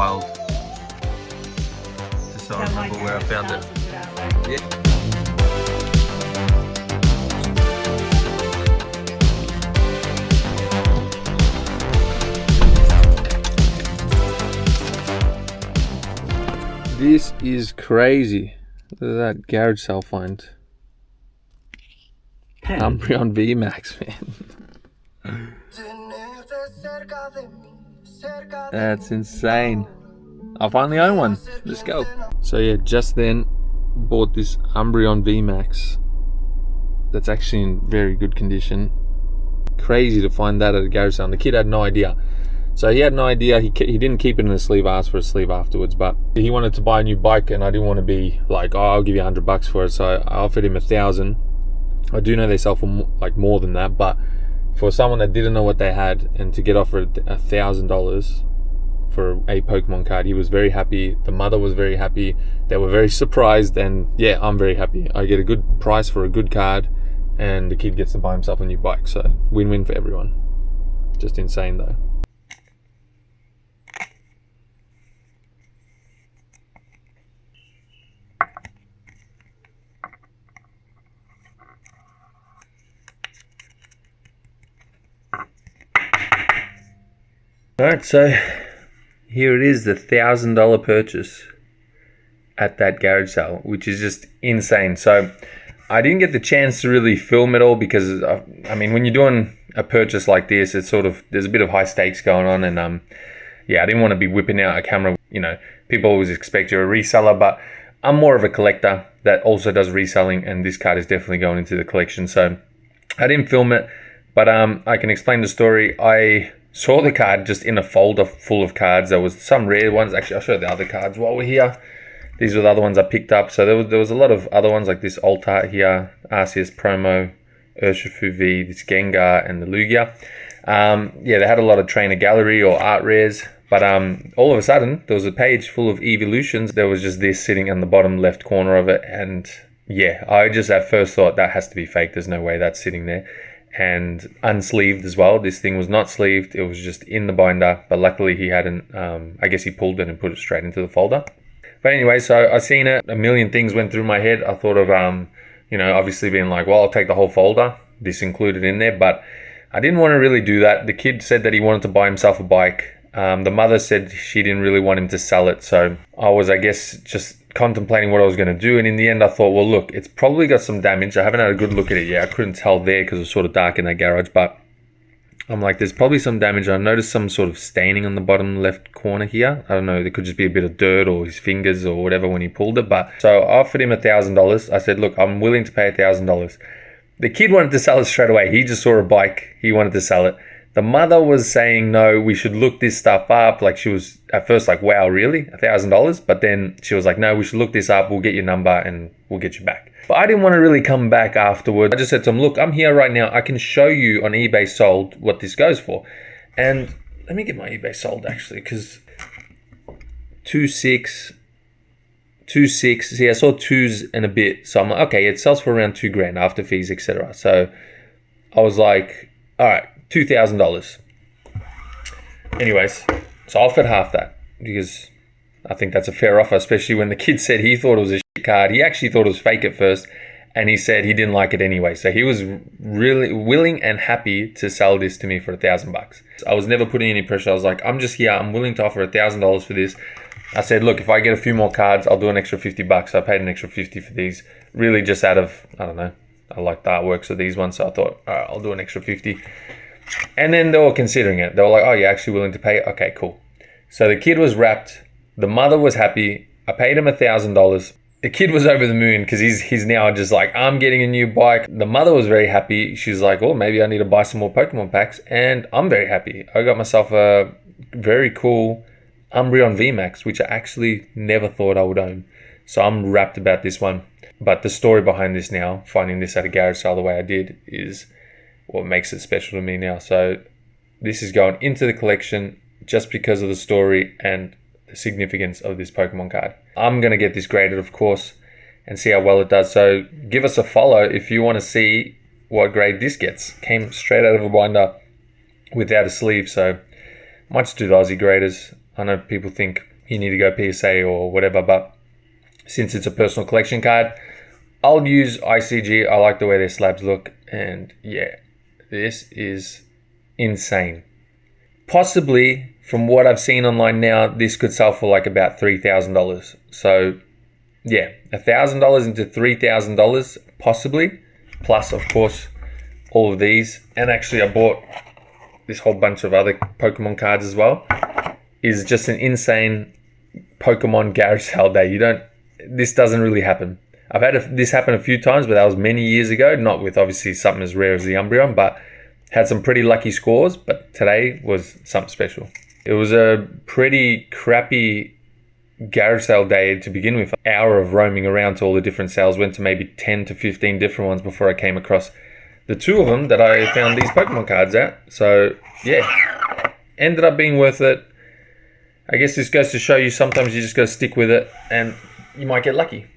wild. Just so I remember where I found it. Yeah. This is crazy. Look at that garage sale find. Umbreon Vmax, man. That's insane. I finally own one. Let's go. So yeah, just then bought this Umbreon Vmax. That's actually in very good condition. Crazy to find that at a garage sale. And the kid had no idea. So he had no idea. He didn't keep it in a sleeve. I asked for a sleeve afterwards, but he wanted to buy a new bike, and I didn't want to be like, oh, I'll give you $100 for it. So I offered him $1,000. I do know they sell for more than that, but for someone that didn't know what they had, and to get offered $1,000 for a Pokemon card, he was very happy. The mother was very happy. They were very surprised, and yeah, I'm very happy. I get a good price for a good card, and the kid gets to buy himself a new bike. So win-win for everyone. Just insane though. Alright, so here it is, the $1,000 purchase at that garage sale, which is just insane. So I didn't get the chance to really film it all because, I mean, when you're doing a purchase like this, it's sort of, there's a bit of high stakes going on, and yeah, I didn't want to be whipping out a camera. You know, people always expect you're a reseller, but I'm more of a collector that also does reselling, and this card is definitely going into the collection. So I didn't film it, but I can explain the story. I saw the card just in a folder full of cards. There was some rare ones. Actually, I'll show the other cards while we're here. These were the other ones I picked up. So there was a lot of other ones like this Altar here, Arceus Promo, Urshifu V, this Gengar, and the Lugia. Yeah, they had a lot of trainer gallery or art rares. But all of a sudden, there was a page full of evolutions. There was just this sitting in the bottom left corner of it. And yeah, I just at first thought that has to be fake. There's no way that's sitting there. And unsleeved as well. This thing was not sleeved. It was just in the binder, but luckily he hadn't, I guess he pulled it and put it straight into the folder. But anyway, so I seen it. A million things went through my head. I thought of, you know, obviously being like, well, I'll take the whole folder, this included in there, but I didn't want to really do that. The kid said that he wanted to buy himself a bike. The mother said she didn't really want him to sell it. So I was, I guess, just contemplating what I was going to do, and in the end I thought, well, look, it's probably got some damage. I haven't had a good look at it yet. I couldn't tell there because it was sort of dark in that garage, but I'm like, there's probably some damage. I noticed some sort of staining on the bottom left corner here. I don't know, there could just be a bit of dirt or his fingers or whatever when he pulled it. But so I offered him $1,000. I said, look, I'm willing to pay $1,000. The kid wanted to sell it straight away. He just saw a bike, he wanted to sell it. The mother was saying, no, we should look this stuff up. Like, she was at first like, wow, really? $1,000? But then she was like, no, we should look this up. We'll get your number and we'll get you back. But I didn't want to really come back afterwards. I just said to him, look, I'm here right now. I can show you on eBay sold what this goes for. And let me get my eBay sold actually, because 2.6. See, I saw 2s and a bit. So I'm like, okay, it sells for around $2,000 after fees, etc. So I was like, all right, $2,000. Anyways, so I offered half that because I think that's a fair offer, especially when the kid said he thought it was a shit card. He actually thought it was fake at first, and he said he didn't like it anyway. So he was really willing and happy to sell this to me for $1,000. I was never putting any pressure. I was like, I'm just here. I'm willing to offer $1,000 for this. I said, look, if I get a few more cards, I'll do an extra $50. So I paid an extra $50 for these, really just out of, I don't know, I like the artworks of these ones. So I thought, all right, I'll do an extra $50. And then they were considering it. They were like, oh, you're actually willing to pay? Okay, cool. So the kid was wrapped. The mother was happy. I paid him $1,000. The kid was over the moon because he's now just like, I'm getting a new bike. The mother was very happy. She's like, oh, maybe I need to buy some more Pokemon packs. And I'm very happy. I got myself a very cool Umbreon Vmax, which I actually never thought I would own. So I'm wrapped about this one. But the story behind this now, finding this at a garage sale the way I did, is what makes it special to me now. So this is going into the collection just because of the story and the significance of this Pokemon card. I'm going to get this graded, of course, and see how well it does. So give us a follow if you want to see what grade this gets. Came straight out of a binder without a sleeve, so might just do the Aussie graders. I know people think you need to go PSA or whatever. But since it's a personal collection card, I'll use ICG. I like the way their slabs look. And yeah, this is insane. Possibly, from what I've seen online now, this could sell for like about $3,000. So yeah, $1,000 into $3,000 possibly, plus of course all of these. And actually I bought this whole bunch of other Pokemon cards as well. Is just an insane Pokemon garage sale day. This doesn't really happen. I've had this happen a few times, but that was many years ago, not with obviously something as rare as the Umbreon, but had some pretty lucky scores. But today was something special. It was a pretty crappy garage sale day to begin with. An hour of roaming around to all the different sales, went to maybe 10 to 15 different ones before I came across the two of them that I found these Pokemon cards at. So yeah, ended up being worth it. I guess this goes to show you sometimes you just got to stick with it and you might get lucky.